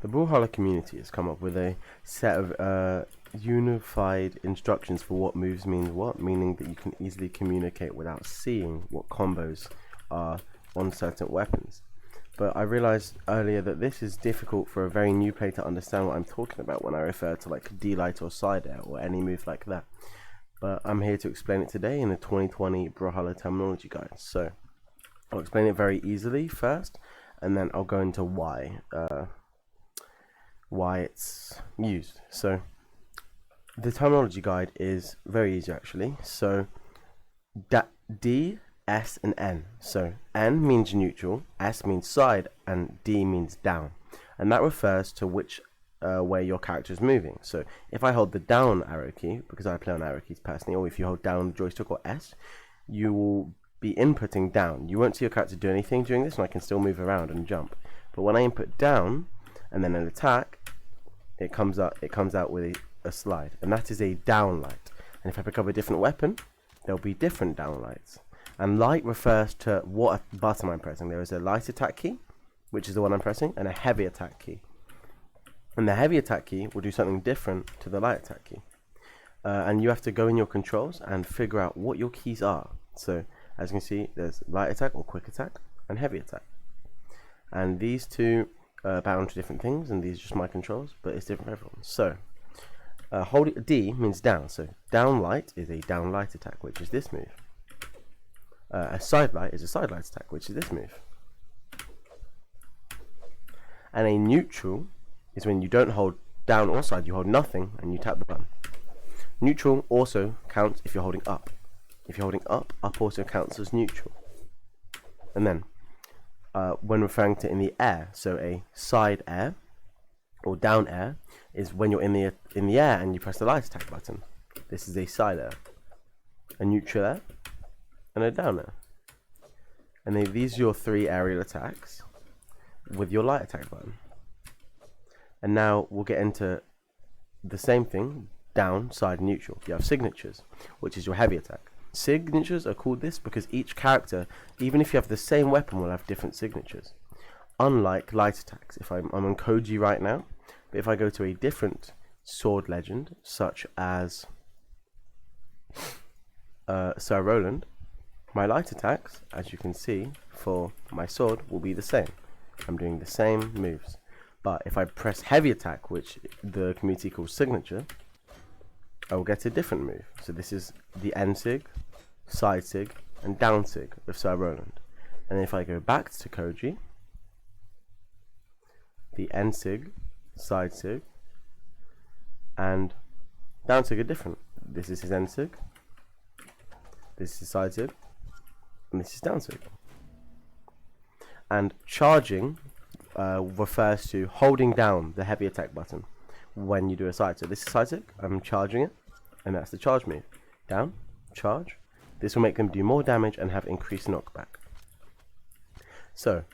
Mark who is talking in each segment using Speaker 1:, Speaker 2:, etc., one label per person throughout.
Speaker 1: The Brawlhalla community has come up with a set of unified instructions for what moves means what, meaning that you can easily communicate without seeing what combos are on certain weapons. But I realized earlier that this is difficult for a very new player to understand what I'm talking about when I refer to like D-Light or side air or any move like that. But I'm here to explain it today in the 2020 Brawlhalla terminology guide. So I'll explain it very easily first, and then I'll go into why it's used. So the terminology guide is very easy actually. So D, S and N. So N means neutral, S means side, and D means down, and that refers to which way your character is moving. So if I hold the down arrow key, because I play on arrow keys personally, or if you hold down the joystick or S, you will be inputting down. You won't see your character do anything during this, and I can still move around and jump. But when I input down and then an attack, it comes out with a slide, and that is a down light. And if I pick up a different weapon, there'll be different down lights. And light refers to what button I'm pressing. There is a light attack key, which is the one I'm pressing, and a heavy attack key. And the heavy attack key will do something different to the light attack key. And you have to go in your controls and figure out what your keys are. So as you can see, there's light attack or quick attack and heavy attack. And these two are bound to different things, and these are just my controls, but it's different for everyone. So holding D means down. So down light is a down light attack, which is this move. A side light is a side light attack, which is this move. And a neutral is when you don't hold down or side, you hold nothing and you tap the button. Neutral also counts if you're holding up. If you're holding up, up also counts as neutral. And then when referring to in the air, so a side air or down air is when you're in the air and you press the light attack button. This is a side air. A neutral air and a down air. And then these are your three aerial attacks with your light attack button. And now we'll get into the same thing, down, side, neutral. You have signatures, which is your heavy attack. Signatures are called this because each character, even if you have the same weapon, will have different signatures. Unlike light attacks. If I'm on Koji right now, but if I go to a different sword legend, such as Sir Roland, my light attacks, as you can see, for my sword will be the same. I'm doing the same moves. But if I press heavy attack, which the community calls signature, I will get a different move. So this is the N sig, side sig, and down sig with Sir Roland. And if I go back to Koji, the N sig, side sig, and down sig are different. This is his N sig, this is side sig, and this is down sig. And charging refers to holding down the heavy attack button when you do a side. So this is side sig, I'm charging it, and that's the charge move. Down, charge. This will make them do more damage and have increased knockback. So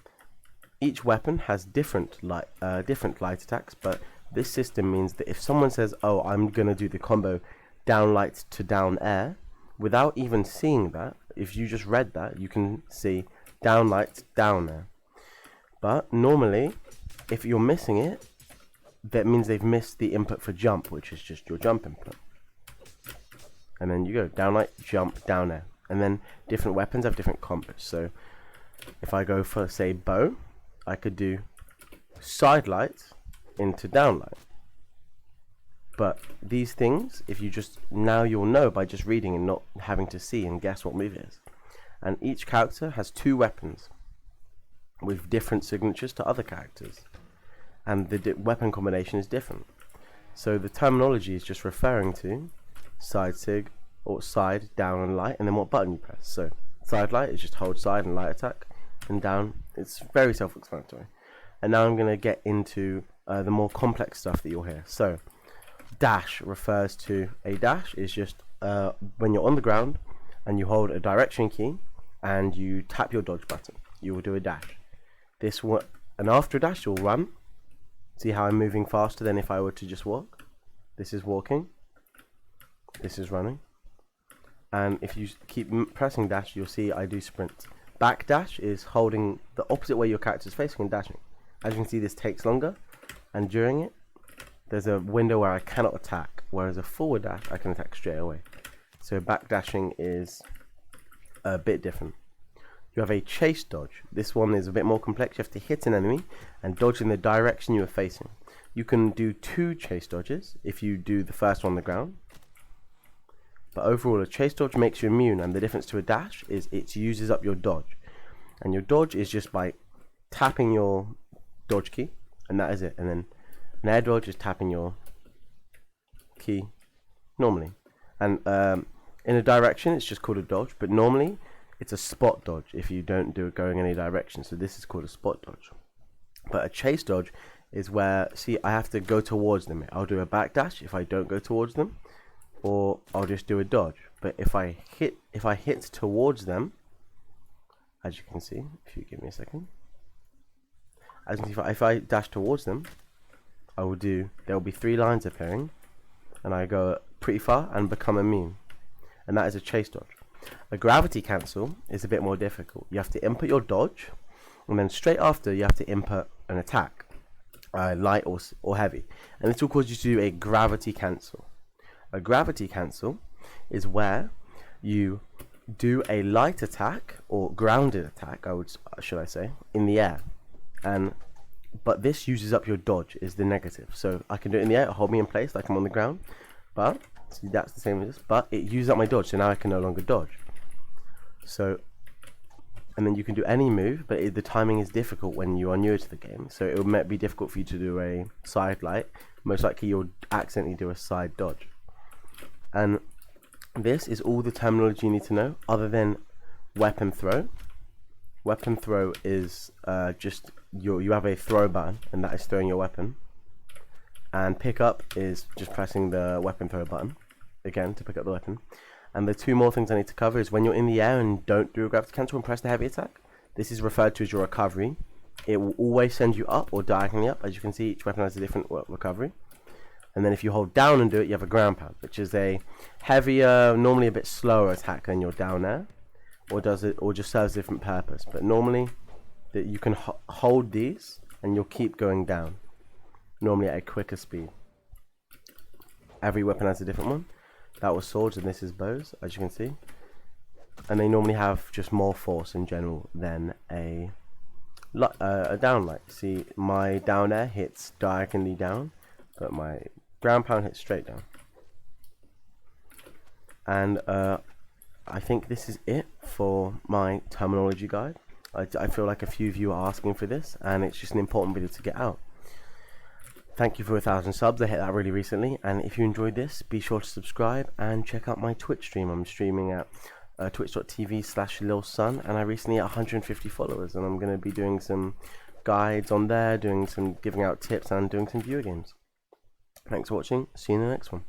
Speaker 1: each weapon has different light attacks, but this system means that if someone says, oh, I'm gonna do the combo down light to down air, without even seeing that, if you just read that, you can see down light, down air. But normally, if you're missing it, that means they've missed the input for jump, which is just your jump input. And then you go down light, jump, down air. And then different weapons have different combos. So if I go for, say, bow, I could do side light into down light. But these things, if you just, now you'll know by just reading and not having to see and guess what move it is. And each character has two weapons with different signatures to other characters. And the weapon combination is different. So the terminology is just referring to side sig, or side, down and light, and then what button you press. So side light is just hold side and light attack, and down, it's very self-explanatory. And now I'm going to get into the more complex stuff that you'll hear. So dash refers to, a dash is just when you're on the ground and you hold a direction key and you tap your dodge button, you will do a dash. And after a dash you'll run. See how I'm moving faster than if I were to just walk? This is walking, this is running, and if you keep pressing dash, you'll see I do sprint. Back dash is holding the opposite way your character is facing and dashing. As you can see, this takes longer, and during it, there's a window where I cannot attack, whereas a forward dash, I can attack straight away. So backdashing is a bit different. You have a chase dodge. This one is a bit more complex. You have to hit an enemy and dodge in the direction you are facing. You can do 2 chase dodges if you do the first one on the ground. But overall, a chase dodge makes you immune, and the difference to a dash is it uses up your dodge. And your dodge is just by tapping your dodge key, and that is it. And then an air dodge is tapping your key normally. And in a direction, it's just called a dodge, but normally it's a spot dodge if you don't do it going any direction. So this is called a spot dodge. But a chase dodge is where, see, I have to go towards them. I'll do a backdash if I don't go towards them, or I'll just do a dodge. But if I hit towards them, as you can see, if you give me a second, as you can see, if I dash towards them, there will be 3 lines appearing, and I go pretty far and become immune. And that is a chase dodge. A gravity cancel is a bit more difficult. You have to input your dodge, and then straight after you have to input an attack, light or heavy, and this will cause you to do a gravity cancel. A gravity cancel is where you do a light attack or grounded attack, should I say, in the air, but this uses up your dodge, is the negative. So I can do it in the air, hold me in place like I'm on the ground, but see, that's the same as this, but it uses up my dodge, so now I can no longer dodge. So, and then you can do any move, but the timing is difficult when you are newer to the game, so it might be difficult for you to do a side light. Most likely you'll accidentally do a side dodge. And this is all the terminology you need to know, other than weapon throw. Weapon throw is just you have a throw button, and that is throwing your weapon. And pick up is just pressing the weapon throw button again to pick up the weapon. And the 2 more things I need to cover is when you're in the air and don't do a gravity cancel and press the heavy attack. This is referred to as your recovery. It will always send you up or diagonally up. As you can see, each weapon has a different recovery. And then if you hold down and do it, you have a ground pound, which is a heavier, normally a bit slower attack than your down air, or just serves a different purpose. But normally, that you can hold these and you'll keep going down, normally at a quicker speed. Every weapon has a different one. That was swords, and this is bows, as you can see. And they normally have just more force in general than a down light. See, my down air hits diagonally down, but my ground pound hits straight down. And I think this is it for my terminology guide. I feel like a few of you are asking for this, and it's just an important video to get out. Thank you for 1,000 subs. I hit that really recently, and if you enjoyed this, be sure to subscribe and check out my Twitch stream. I'm streaming at twitch.tv/lilsun, and I recently had 150 followers, and I'm going to be doing some guides on there, giving out tips, and doing some viewer games. Thanks for watching. See you in the next one.